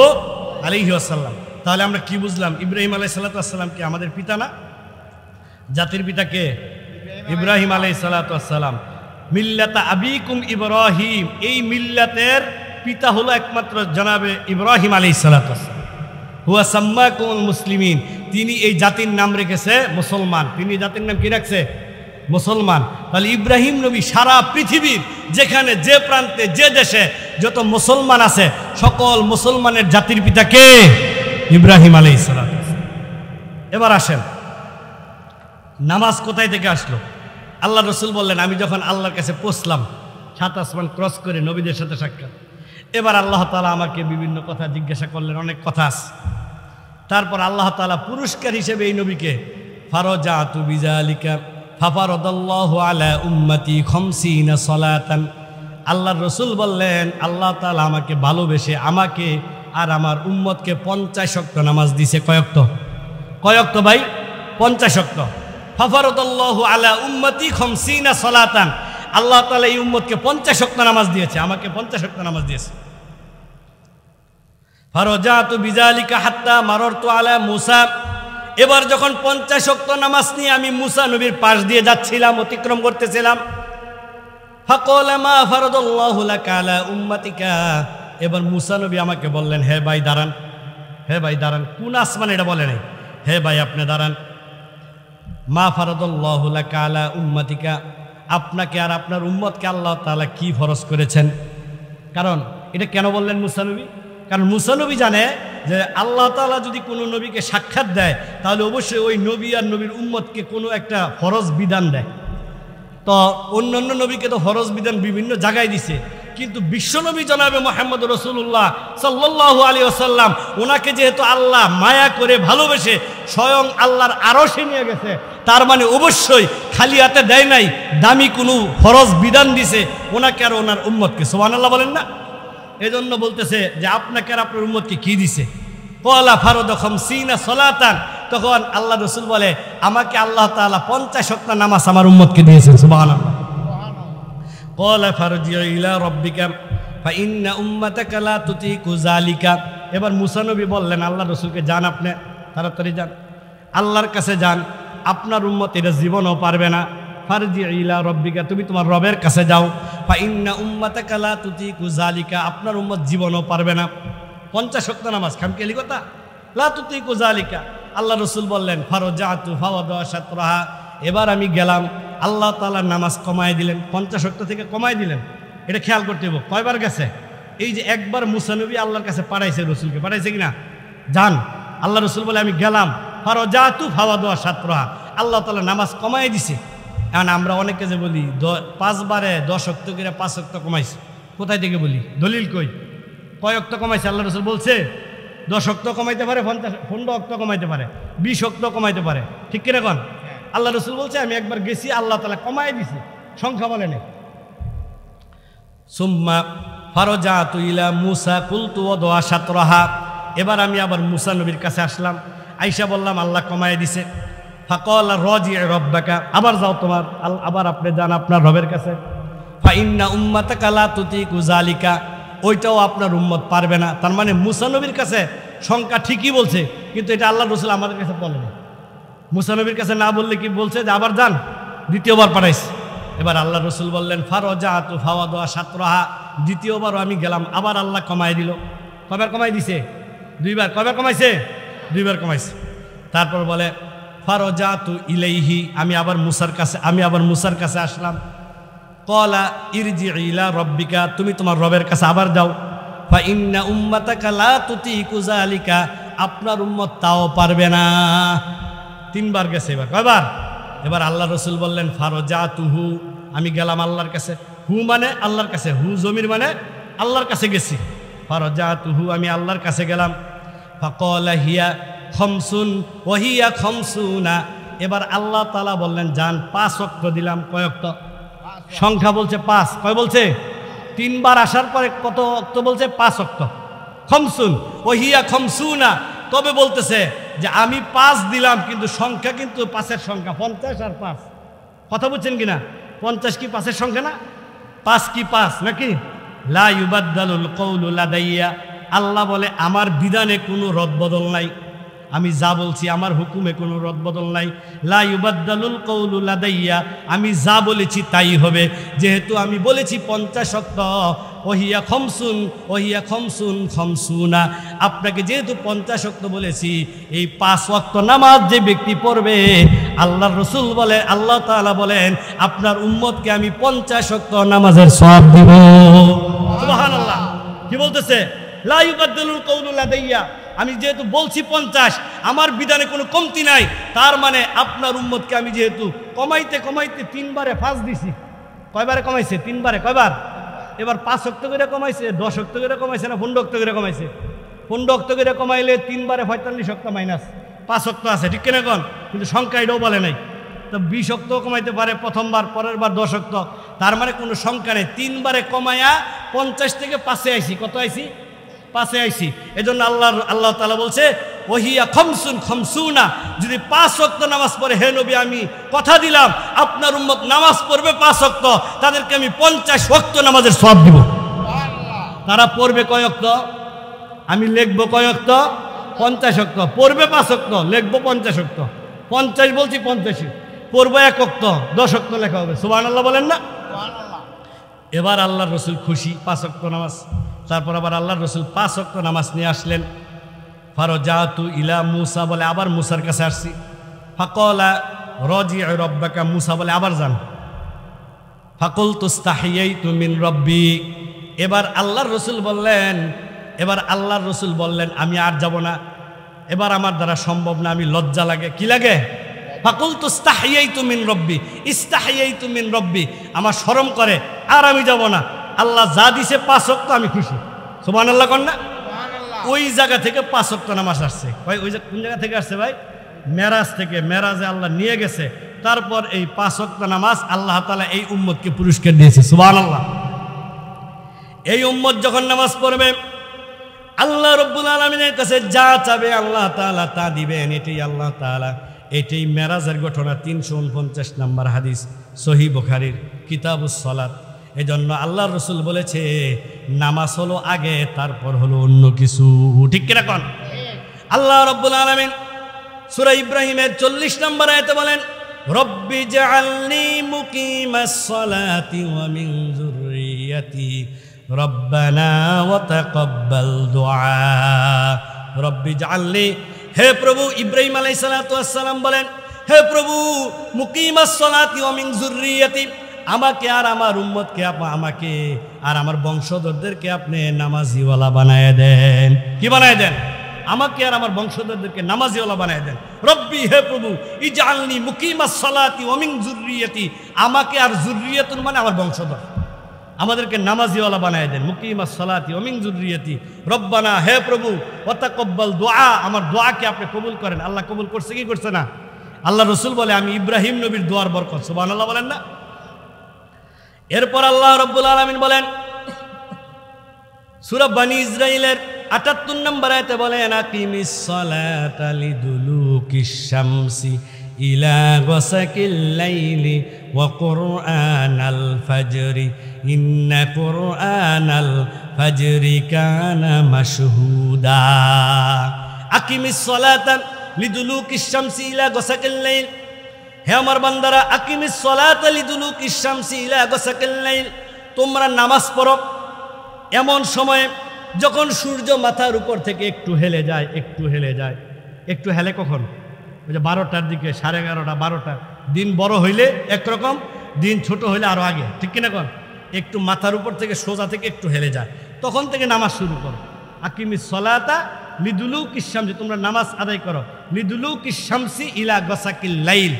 আলাইহি ওয়াসাল্লাম। তাহলে আমরা কি বুঝলাম? ইব্রাহিম আলাইহিস সালাতু ওয়াস সালাম কি আমাদের পিতা না? জাতির পিতা কে? ইব্রাহিম আলাইহিস সালাতু ওয়াস সালাম। মিল্লাতা আবিকুম ইব্রাহিম, এই মিল্লাতের পিতা হলো একমাত্র জনাবে ইব্রাহিম আলাইহিস সালাতু ওয়াস সালাম। হুয়া সাম্মাকুমুল মুসলিমিন, তিনি এই জাতির নাম রেখেছে মুসলমান। তিনি জাতির নাম কি রাখছে? মুসলমান। তাহলে ইব্রাহিম নবী সারা পৃথিবীর যেখানে যে প্রান্তে যে দেশে যত মুসলমান আছে সকল মুসলমানের জাতির পিতা কে? ইব্রাহিম আলাইহিস সালাম। এবার আসেন, নামাজ কোথায় থেকে আসলো? আল্লাহ রসুল বললেন আমি যখন আল্লাহর কাছে পৌঁছলাম, 7 আসমান ক্রস করে নবীদের সাথে সাক্ষাৎ, এবার আল্লাহ তাআলা আমাকে বিভিন্ন কথা জিজ্ঞাসা করলেন, অনেক কথা আছে। তারপর আল্লাহ তাআলা পুরস্কার হিসেবে এই নবীকে ফারাজাতু বিযালিকা ফাফারাদাল্লাহু আলা উম্মতি 50 সালাতান। আল্লাহর রসুল বললেন আল্লাহ তাআলা আমাকে ভালোবেসে আমাকে আর আমার উম্মতকে 50 ওয়াক্ত নামাজ দিছে। কয়ক্ত? কয়ক্ত ভাই? 50 ওয়াক্ত। ফাফারাদাল্লাহু আলা উম্মতি 50 সালাতান। আল্লাহ তাআলা এই উম্মতকে 50 ওয়াক্ত নামাজ দিয়েছে, আমাকে 50 ওয়াক্ত নামাজ দিয়েছে। ফারাজাতু বিযালিকা হাত্তা মারারতু আলা মুসা। এবার যখন 50 ওয়াক্ত নামাজ নিয়ে আমি মুসা নবীর পাশ দিয়ে যাচ্ছিলাম, অতিক্রম করতেছিলাম, ফাকালা মা ফারাদাল্লাহু লাকা আলা উম্মাতিকা। এবার মুসা নবী আমাকে বললেন হে ভাই দাঁড়ান, হে ভাই দাঁড়ান। কোন আসমান এটা বলে নাই, হে ভাই আপনি দাঁড়ান। মা ফারাদাল্লাহু লাকা আলা উম্মাতিকা, আপনাকে আর আপনার উম্মতকে আল্লাহ তাআলা কি ফরজ করেছেন? কারণ এটা কেন বললেন মুসা নবী? কারণ মুসা নবী জানে যে আল্লাহ তাআলা যদি কোনো নবীকে সাক্ষাৎ দেয় তাহলে অবশ্যই ওই নবী আর নবীর উম্মতকে কোনো একটা ফরজ বিধান দেয়। তো অন্যান্য নবীকে তো ফরজ বিধান বিভিন্ন জায়গায় দিছে, কিন্তু বিশ্বনবী জনাবে মুহাম্মদ রাসূলুল্লাহ সাল্লাল্লাহু আলাইহি ওয়াসাল্লাম, ওনাকে যেহেতু আল্লাহ মায়া করে ভালোবেসে স্বয়ং আল্লাহর আরশে নিয়ে গেছে, তার মানে অবশ্যই খালি হাতে দেয় নাই, দামি কোনো ফরজ বিধান দিছে ওনাকে আর ওনার উম্মতকে। সুবহানাল্লাহ বলেন না? এজন্য বলতেছে যে আপনাকে আর আপনার উম্মতকে কি দিছে? ক্বালা ফারাদা 50 সালাতান। তখন আল্লাহ রসুল বলে আমাকে আল্লাহ তাআলা 50 ওয়াক্ত নামাজ আমার উম্মতকে দিয়েছেন। সুবহানাল্লাহ। ক্বালা ফারজিউ ইলা রাব্বিকা ফাইন্না উম্মাতাকা লা তুতিকু যালিকা। এবার মুসা নবী বললেন আল্লাহ রসুলকে, যান আপনি তাড়াতাড়ি যান, আল্লাহর কাছে যান, আপনার উম্মত এটা জীবনও পারবে না। ফারজিউ ইলা রাব্বিকা, তুমি তোমার রবের কাছে যাও। ফাইন্না উম্মাতাকা লা তুতিকু যালিকা, আপনার উম্মত জীবনও পারবে না। 50 ওয়াক্ত নামাজ খামখেয়ালি কথা? লা তুতিকু যালিকা। আল্লাহ রসুল বললেন ফারাজাতু ফাওয়াদা শাতরাহা। এবার আমি গেলাম, আল্লাহ তাআলা নামাজ কমায় দিলেন, 50 ওয়াক্ত থেকে কমায় দিলেন। এটা খেয়াল করতে হবে। কয়বার গেছে? এই যে একবার মুসা নবী আল্লাহর কাছে পাঠাইছে, রসুলকে পাঠাইছে কিনা? যান। আল্লাহ রসুল বলে আমি গেলাম, ফারাজাতু ফাওয়াদা শাতরাহা, আল্লাহ তাআলা নামাজ কমায় দিছে। এখন আমরা অনেকে যে বলি 5 বারে 10 ওয়াক্ত করে 5 ওয়াক্ত কমাইছে, কোথায় থেকে বলি? দলিল কই? কয় ওয়াক্ত কমাইছে? আল্লাহ রসুল বলছে 10 ওয়াক্ত কমাইতে পারে, 15 ওয়াক্ত কমাইতে পারে, 20 ওয়াক্ত কমাইতে পারে, ঠিক কিনা কোন? আল্লাহ রসুল বলছে আমি একবার গেছি, আল্লাহ তাআলা কমাই দিছে, সংখ্যা বলে নেই। সুম্মা ফারাজাতু ইলা মুসা কুলতু ওয়াদা শাতরাহা। এবার আমি আবার মুসা নবীর কাছে আসলাম, আইসা বললাম আল্লাহ কমাই দিছে। ফাকালা রাজিউ রাব্বাকা, আবার যাও তোমার, আবার আপনি যান আপনার রবের কাছে। ফাইন্না উম্মাতাকা লা তুতিকু যালিকা, ওইটাও আপনার উম্মত পারবে না। তার মানে মুসা নবীর কাছে সংখ্যা ঠিকই বলছে, কিন্তু এটা আল্লাহ রসুল আমাদের কাছে বলেনি। মুসা নবীর কাছে না বললে কি বলছে যে আবার যান, দ্বিতীয়বার পাঠাইছে। এবার আল্লাহ রসুল বললেন ফারাজাতু ফাওয়াদা শাতরাহা, দ্বিতীয়বারও আমি গেলাম, আবার আল্লাহ কমাই দিল। কয়বার কমাই দিছে? 2 বার। কয়বার কমাইছে? 2 বার কমাইছে। তারপর বলে ফারাজাতু ইলাইহি, আমি আবার মুসার কাছে আসলাম। ক্বালা ইরজি ইলা রাব্বিকা, তুমি তোমার রবের কাছে আবার যাও। ফা ইন্না উম্মাতাকা লা তুতিকু যালিকা, আপনার উম্মত তাও পারবে না। 3 বার গেছে, এবার কয়বার? এবার আল্লাহ রসুল বললেন ফারজাতুহু, আমি গেলাম আল্লাহর কাছে। হু মানে আল্লাহর কাছে, হু জমির মানে আল্লাহর কাছে গেছি। ফারজাতুহু, আমি আল্লাহর কাছে গেলাম। ফাকালা হিয়া খামসুন ওয়া হিয়া খামসুনা, এবার আল্লাহ তাআলা বললেন যান 5 ওয়াক্ত দিলাম। কয় ওয়াক্ত? সংখ্যা বলছে 5। কয় বলছে? 3 বার আসার পরে কত ওয়াক্ত বলছে? 5 ওয়াক্ত। খামসুন ওয়া হিয়া খামসুনা, তবে বলতেছে যে আমি 5 দিলাম, কিন্তু সংখ্যা কিন্তু 5-এর সংখ্যা, 50 আর 5। কথা বুঝছেন কিনা? 50 কি 5-এর সংখ্যা না? 5 কি 5 নাকি? লা ইউবাদদালুল কওলু লাদাইয়া, আল্লাহ বলে আমার বিধানে কোনো রদবদল নাই, আমি যা বলছি আমার হুকুমে কোনো রদবদল নাই। লা ইউবাদদালুল কওলু লাদাইয়া, আমি যা বলেছি তাই হবে। যেহেতু আমি বলেছি 50 ওয়াক্ত, ওহিয়া খমসুন ওহিয়া খমসুন খমসুনা, আপনাকে যেহেতু 50 ওয়াক্ত বলেছি, এই 5 ওয়াক্ত নামাজ যে ব্যক্তি পড়বে, আল্লাহর রাসূল বলে, আল্লাহ তাআলা বলেন আপনার উম্মতকে আমি 50 ওয়াক্ত নামাজের সওয়াব দেব। সুবহানাল্লাহ। কি বলতেছে? লা ইউবাদদালুল কওলু লাদাইয়া, আমি যেহেতু বলছি 50, আমার বিধানে কোনো কমতি নাই, তার মানে আপনার উম্মতকে আমি যেহেতু কমাইতে কমাইতে 3 বারে ফাঁস দিছি। কয়বারে কমাইছে? 3 বারে। কয়বার? এবার 5 ওয়াক্ত করে কমাইছে, 10 ওয়াক্ত করে কমাইছে না 15 ওয়াক্ত করে কমাইছে? 15 ওয়াক্ত করে কমাইলে 3 বারে 45 ওয়াক্ত মাইনাস 5 ওয়াক্ত আছে, ঠিক কিনা কোন? কিন্তু সংখ্যা এটাও বলে নাই। তো 20 ওয়াক্ত কমাইতে পারে প্রথমবার, পরের বার 10 ওয়াক্ত, তার মানে কোনো সংখ্যা নেই। 3 বারে কমায়া 50 থেকে 5-এ আইছি। কত আইছি? 5-এ আইছি। এজন্য আল্লাহ তাআলা বলছে ওহিয়া খমসুন খমসুনা, যদি 5 ওয়াক্ত নামাজ পড়ে, হে নবী আমি কথা দিলাম আপনার উম্মত নামাজ পড়বে 5 ওয়াক্ত, তাদেরকে আমি 50 ওয়াক্ত নামাজের সওয়াব দিব। তারা পড়বে কয় ওয়াক্ত? আমি লিখবো কয় ওয়াক্ত? 50 ওয়াক্ত। পড়বে 5 ওয়াক্ত, লিখবো 50 ওয়াক্ত। 50 বলছি 50, পড়বো 1 ওয়াক্ত, 10 ওয়াক্ত লেখা হবে। সুবহানাল্লাহ বলেন না? এবার আল্লাহর রাসূল খুশি, 5 ওয়াক্ত নামাজ। তারপর আবার আল্লাহর রাসূল 5 ওয়াক্ত নামাজ নিয়ে আসলেন। ফারজাতু ইলা মুসা, বলে আবার মুসার কাছে আসছি। ফাকালা রাজি রাব্বাকা, মুসা বলে আবার যান। ফাকুলতু ইস্তাহিয়াইতু মিন রাব্বি, এবার আল্লাহর রাসূল বললেন আমি আর যাব না, এবার আমার দ্বারা সম্ভব না, আমি লজ্জা লাগে। কি লাগে? ফাকুলতু ইস্তাহিয়াইতু মিন রাব্বি, ইস্তাহিয়াইতু মিন রাব্বি, আমার শরম করে, আর আমি যাব না। আল্লাহ যা দিছে 5 ওয়াক্ত, আমি খুশি। সুবহানাল্লাহ কন না? ওই জায়গা থেকে 5 ওয়াক্ত নামাজ আসছে। ভাই ওই যে কোন জায়গা থেকে আসছে ভাই? মেরাজ থেকে। মেরাজে আল্লাহ নিয়ে গেছে, তারপর এই 5 ওয়াক্ত নামাজ আল্লাহ তাআলা এই উম্মতকে পুরস্কার দিয়েছে। সুবহানাল্লাহ। এই উম্মত যখন নামাজ পড়বে, আল্লাহ রাব্বুল আলামিনের কাছে যা চাবে আল্লাহ তাআলা তা দিবেন। এটাই আল্লাহ তাআলা, এটাই মেরাজের ঘটনা। 349 নম্বর হাদিস, সহিহ বুখারীর কিতাবুস সালাত। এজন্য আল্লাহর রাসূল বলেছে নামাজ হলো আগে, তারপর হলো অন্য কিছু। ঠিক কিনা কোন? আল্লাহ রাব্বুল আলামিন সূরা ইব্রাহিমের 40 নম্বর আয়াতে বলেন রব্বি জাআলনি মুকিমাস সালাতি ওয়া মিন যুররিয়াতি রব্বানা ওয়া তাকাব্বাল দুআ। রব্বি জাআলনি, হে প্রভু, ইব্রাহিম আলাইহিস সালাতু ওয়াস সালাম বলেন হে প্রভু মুকিমাস সালাতি ওয়া মিন যুররিয়াতি, আমাকে আর আমার উম্মতকে, আমাকে আর আমার বংশধরদেরকে আপনি নামাজিওয়ালা বানায় দেন। কি বানায় দেন? আমাকে আর আমার বংশধরদেরকে নামাজিওয়ালা বানায় দেন। রব্বি, হে প্রভু, ইজআলনি মুকিমাস সালাতি ওয়া মিন যুররিয়াতি, আমাকে আর যুররিয়াতুন মানে আমার বংশধর, আমাদেরকে নামাজিওয়ালা বানায় দেন। মুকিমাস সালাতি ওয়া মিন যুররিয়াতি রব্বানা, হে প্রভু, ওয়া তাকাব্বাল দুআ, আমার দোয়াকে আপনি কবুল করেন। আল্লাহ কবুল করছে কি করছে না? আল্লাহ রাসূল বলে আমি ইব্রাহিম নবীর দোয়ার বরকত। সুবহানাল্লাহ বলেন না? এরপর আল্লাহ রাব্বুল আলামিন বলেন সূরা বনী ইসরাঈলের ৭৮ নম্বর আয়াতে বলেন আকিমিস সালাতা লিদুলুকিশ শামসি ইলা গাসাকিল লাইলি ওয়া কুরআনাল ফাজরি ইন্না কুরআনাল ফাজরি কানা মাশহুদা। আকিমিস সালাতা লিদুলুকিশ শামসি ইলা গাসাকিল লাইল, হে আমার বান্দারা, আকিমিস সালাতা লিদুলুকিশ শামসি ইলা গাসাকিল লাইল, তোমরা নামাজ পড়ো এমন সময়ে যখন সূর্য মাথার উপর থেকে একটু হেলে যায়, একটু হেলে যায়। একটু হেলে কখন? ওই যে 12টার দিকে, 11:30, 12টা। দিন বড় হইলে একরকম, দিন ছোট হলে আরো আগে, ঠিক কিনা কোন? একটু মাথার উপর থেকে সোজা থেকে একটু হেলে যায়, তখন থেকে নামাজ শুরু করো। আকিমিস সলাতা লিদুলুকিশ শামসি, তোমরা নামাজ আদায় করো লিদুলুকিশ শামসি ইলা গাসাকিল লাইল,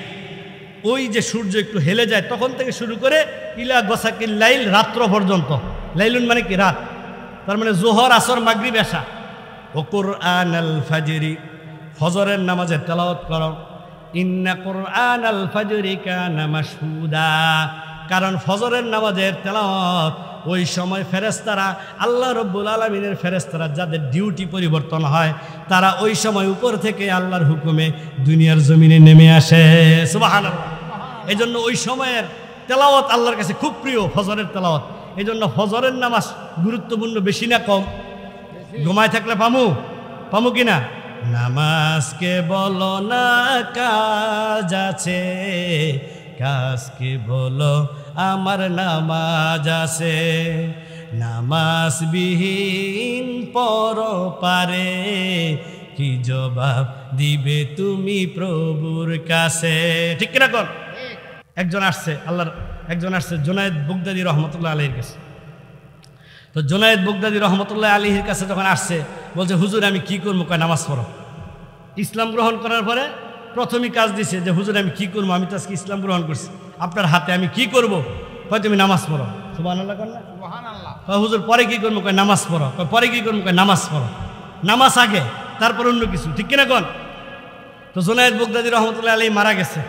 ওই যে সূর্য একটু হেলে যায় তখন থেকে শুরু করে ইলা গাসাকিল লাইল, রাত্র পর্যন্ত। লাইলুন মানে কি? রাত, তার মানে জোহর, আসর, মাগরিব, এশা। ও কুরআনাল ফাজরি, ফজরের নামাজের তেলাওয়াত করো। ইন্না কুরআনাল ফাজরি কানা মাশহুদা, কারণ ফজরের নামাজের তেলাওয়াত ওই সময় ফেরেশতারা, আল্লাহ রাব্বুল আলামিনের ফেরেশতারা যাদের ডিউটি পরিবর্তন হয়, তারা ওই সময় উপর থেকে আল্লাহর হুকুমে দুনিয়ার জমিনে নেমে আসে। সুবহানাল্লাহ। এই জন্য ওই সময়ের তেলাওয়াত আল্লাহর কাছে খুব প্রিয়, ফজরের তেলাওয়াত। এই জন্য ফজরের নামাজ গুরুত্বপূর্ণ, বেশি না কম? ঘুমায় থাকলে পামু কিনা? নামাজকে বলো না কাজ আছে, কাজকে বলো আমার নামাজ আছে, নামাজ বিহীন পরপারে কি জবাব দিবে তুমি প্রভুর কাছে, ঠিক কিনা কোন? একজন আসছে জুনায়েদ বুগদাদি রহমতুল্লাহ আলাইহির কাছে। তো জুনায়েদ বুগদাদি রহমতুল্লাহ আলাইহির কাছে যখন আসছে, বলছে হুজুর আমি কি করবো? কয় নামাজ পড়ো। ইসলাম গ্রহণ করার পরে প্রথমই কাজ দিছে যে হুজুর আমি কি করবো, আমি তো আজকে ইসলাম গ্রহণ করছি, আপনার হাতে আমি কি করব? কয় তুমি নামাজ পড়ো। সুবহানাল্লাহ কর না? সুবহানাল্লাহ। কয় হুজুর পরে কি করবো? কয় নামাজ পড়ো। কয় পরে কি করবো? কয় নামাজ পড়ো। নামাজ আগে, তারপর অন্য কিছু, ঠিক কিনা কোন? তো জুনায়েদ বুগদাদি রহমতুল্লাহ আলাইহি মারা গেছে।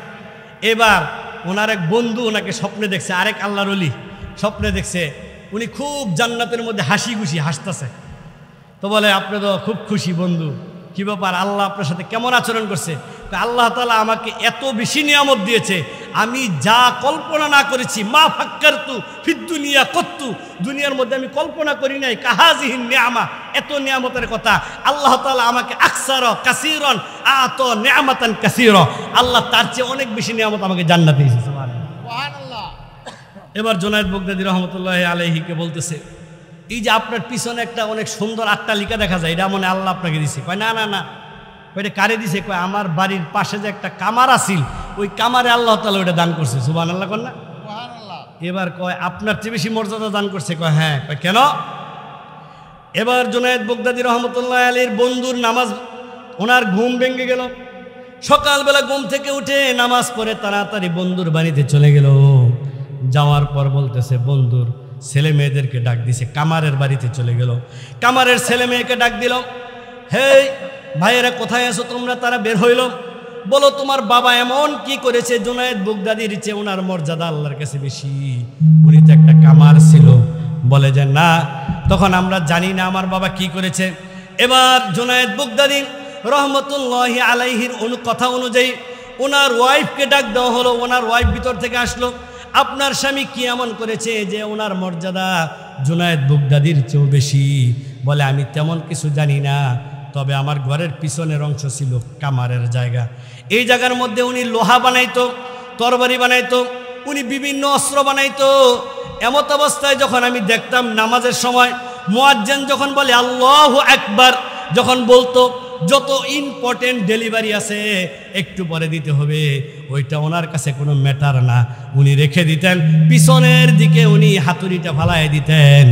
এবার ওনার এক বন্ধু ওনাকে স্বপ্নে দেখছে, আরেক আল্লাহর ওলি স্বপ্নে দেখছে উনি খুব জান্নাতের মধ্যে হাসি খুশি হাসতেছে। তো বলে আপনি তো খুব খুশি বন্ধু, কি ব্যাপার, আল্লাহ আপনার সাথে কেমন আচরণ করছে? আল্লাহ তাআলা আমাকে এত বেশি নিয়ামত দিয়েছে, আমি যা কল্পনা না করেছি, মা ফাক্কারতু ফিদ দুনিয়া কত্তু, দুনিয়ার মধ্যে আমি কল্পনা করি নাই কাহাজিহিন নিয়ামা, এত নিয়ামতের কথা আল্লাহ তাআলা আমাকে আকসার কাসীরান আত নিয়ামাতান কাসীরা, আল্লাহ তার চেয়ে অনেক বেশি নিয়ামত আমাকে জান্নাতে দিয়েছে। সুবহানাল্লাহ। এবার জুনায়েদ বুগদাদি রহমতুল্লাহ আলাইহিকে বলতেছে, এই যে আপনার পিছনে একটা অনেক সুন্দর অট্টালিকা দেখা যায়, এটা মনে আল্লাহ আপনাকে দিছে? কয় না না না। ওইটা কারে দিছে? কয় আমার বাড়ির পাশে যে একটা কামার আছিল, ওই কামারে আল্লাহ তাআলা ওইটা দান করছে। সুবহানাল্লাহ কর না? সুবহানাল্লাহ। এবার কয় আপনার চেয়ে বেশি মর্যাদা দান করছে? কয় হ্যাঁ। কয় কেন? এবার জুনায়েদ বুগদাদি রহমতুল্লাহ আলাইহির বন্ধুর নামাজ, ওনার ঘুম ভেঙে গেল। সকালবেলা ঘুম থেকে উঠে নামাজ পড়ে তাড়াতাড়ি বন্ধুর বাড়িতে চলে গেল। যাওয়ার পর বলতেছে বন্ধুর ছেলে মেয়েদেরকে ডাক দিছে, কামারের বাড়িতে চলে গেল। কামারের ছেলে মেয়েকে ডাক দিল, হেই ভাইয়েরা কোথায় আছো তোমরা? তারা বের হইল। বলো তোমার বাবা এমন কি করেছে? জুনায়েদ বুগদাদির চেয়ে ওনার মর্যাদা আল্লাহর কাছে বেশি, উনি তো একটা কামার ছিল। বলে যে না, তখন আমরা জানি না আমার বাবা কি করেছে। এবার জুনায়েদ বুগদাদি রহমতুল্লাহি আলাইহির কথা অনুযায়ী ওনার ওয়াইফকে ডাক দেওয়া হলো। ওনার ওয়াইফ ভিতর থেকে আসলো, আপনার স্বামী কি এমন করেছে যে ওনার মর্যাদা জুনায়েদ বুগদাদির চেয়েও বেশি? বলে আমি তেমন কিছু জানি না, তবে আমার ঘরের পিছনের অংশ ছিল কামারের জায়গা। এই জায়গার মধ্যে উনি লোহা বানাইতো, তরবারি বানাইতো, উনি বিভিন্ন অস্ত্র বানাইতো। এমত অবস্থায় যখন আমি দেখতাম নামাজের সময় মুয়াজ্জিন যখন বলে আল্লাহু আকবার, যখন বলতো যত ইম্পর্টেন্ট ডেলিভারি আছে একটু পরে দিতে হবে, ওইটা ওনার কাছে কোনো ম্যাটার না, উনি রেখে দিতেন। পিছনের দিকে উনি হাতুড়িটা ফালাই দিতেন,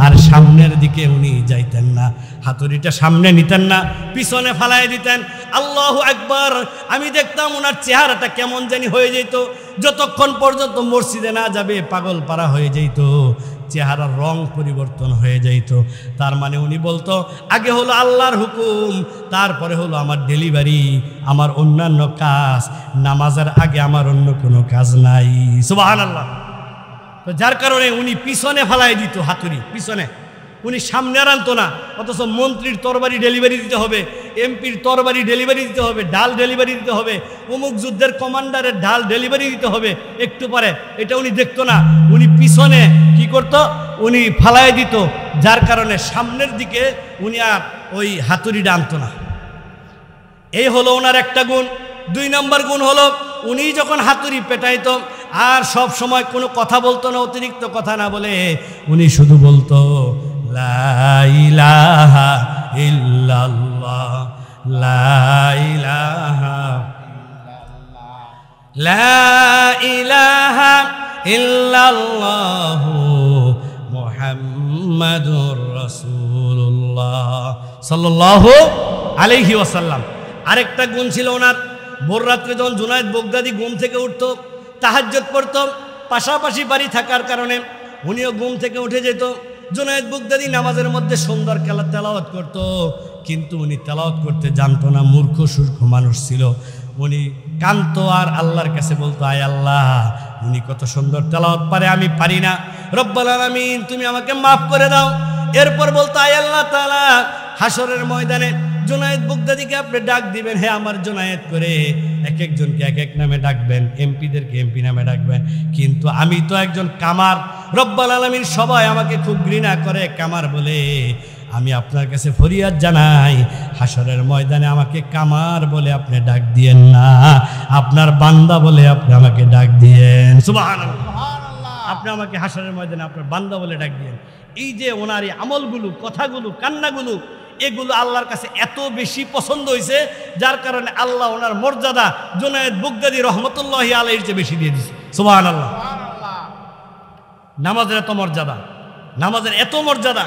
আর সামনের দিকে উনি যাইতেন না। হাতুড়িটা সামনে নিতেন না, পিছনে ফালাই দিতেন। আল্লাহু আকবার। আমি দেখতাম ওনার চেহারাটা কেমন জানি হয়ে যেত, যতক্ষণ পর্যন্ত মসজিদে না যাবে পাগল পারা হয়ে যেত, চেহারার রং পরিবর্তন হয়ে যাইত। তার মানে উনি বলতো আগে হলো আল্লাহর হুকুম, তারপরে হলো আমার ডেলিভারি, আমার অন্যান্য কাজ, নামাজের আগে আমার অন্য কোনো কাজ নাই। সুবহানাল্লাহ। তো যার কারণে উনি পিছনে ফালাই দিত হাতুড়ি, পিছনে, উনি সামনে আনতো না। অথচ মন্ত্রীর তরবারি ডেলিভারি দিতে হবে, এমপির তরবারি ডেলিভারি দিতে হবে, ঢাল ডেলিভারি দিতে হবে, অমুক যুদ্ধের কমান্ডারের ঢাল ডেলিভারি দিতে হবে একটু পরে, এটা উনি দেখতো না। উনি পিছনে কি করতো? উনি ফালাই দিত, যার কারণে সামনের দিকে উনি আর ওই হাতুড়িটা আনতো না। এই হলো ওনার একটা গুণ। 2 নম্বর গুণ হলো উনি যখন হাতুড়ি পেটাইতো আর সব সময় কোনো কথা বলতো না, অতিরিক্ত কথা না বলে উনি শুধু বলতো লা ইলাহা ইল্লাল্লাহ, লা ইলাহা, লা ইলাহা ইল্লাল্লাহু মুহাম্মাদুর রাসূলুল্লাহ সাল্লাল্লাহু আলাইহি ওয়াসাল্লাম। আরেকটা গুণ ছিল ওনার, ভোর রাত্রে যখন জুনায়েদ বাগদাদি ঘুম থেকে উঠতো, তাহাজ্জুদ পড়তো, পাশাপাশি বাড়ি থাকার কারণে উনিও ঘুম থেকে উঠে যেত। জুনায়েদ বাগদাদি নামাজের মধ্যে সুন্দর তেলাওয়াত করত, কিন্তু উনি তেলাওয়াত করতে জানতো না, মূর্খ সূর্খ মানুষ ছিল। উনি কান্ত আর আল্লাহর কাছে বলতো, আয় আল্লাহ, উনি কত সুন্দর তেলাওয়াত পারে, আমি পারি না, রব্বুল আলামিন তুমি আমাকে মাফ করে দাও। এরপর বলতো, আয় আল্লাহ তাআলা, হাসরের ময়দানে জুনায়েদ বাগদাদিকে আপনি ডাক দিবেন, হে আমার জুনায়েদ করে এক একজনকে এক এক নামে ডাকবেন, এমপিদেরকে এমপি নামে ডাকবেন, কিন্তু আমি তো একজন কামার, রব্বুল আলামিন সবাই আমাকে খুব ঘৃণা করে কামার বলে। আমি আপনার কাছে ফরিয়াদ জানাই, হাসরের ময়দানে আমাকে কামার বলে আপনি ডাক দিয়েন না, আপনার বান্দা বলে আপনি আমাকে ডাক দিয়েন। সুবহানাল্লাহ। আপনি আমাকে হাসরের ময়দানে আপনার বান্দা বলে ডাক দিয়েন। এই যে ওনার এই আমলগুলো, কথাগুলো, কান্নাগুলো, এগুলো আল্লাহর কাছে এত বেশি পছন্দ হয়েছে, যার কারণে আল্লাহ ওনার মর্যাদা জুনায়েদ বাগদাদি রহমতুল্লাহি আলাইহির চেয়ে বেশি দিয়ে দিয়েছে। সুবহানাল্লাহ। নামাজের এত মর্যাদা, নামাজের এত মর্যাদা।